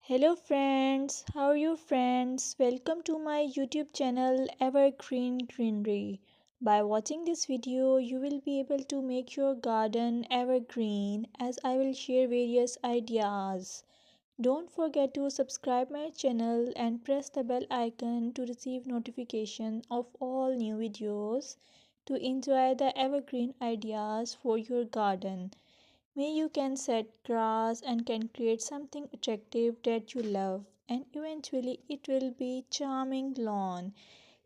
Hello friends, how are you friends? Welcome to my YouTube channel Evergreen Greenery. By watching this video, you will be able to make your garden evergreen as I will share various ideas. Don't forget to subscribe my channel and press the bell icon to receive notification of all new videos to enjoy the evergreen ideas for your garden. May you can set grass and can create something attractive that you love and eventually it will be charming lawn.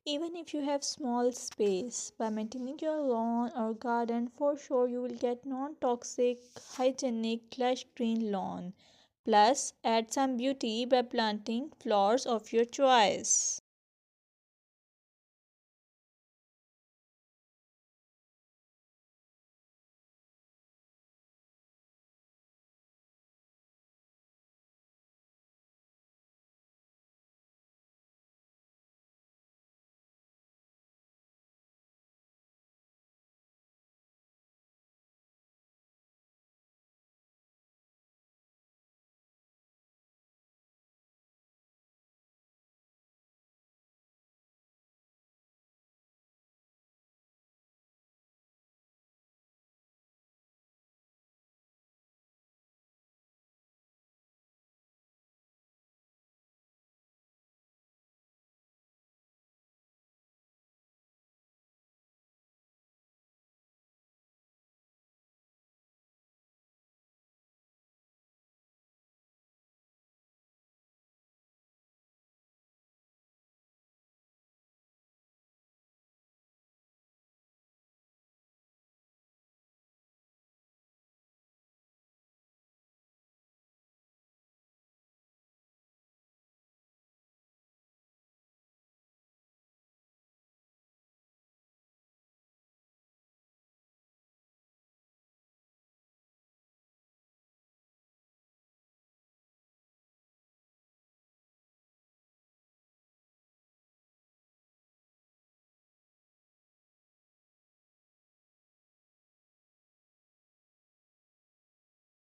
Even if you have small space, by maintaining your lawn or garden for sure you will get non-toxic, hygienic, lush green lawn. Plus add some beauty by planting flowers of your choice.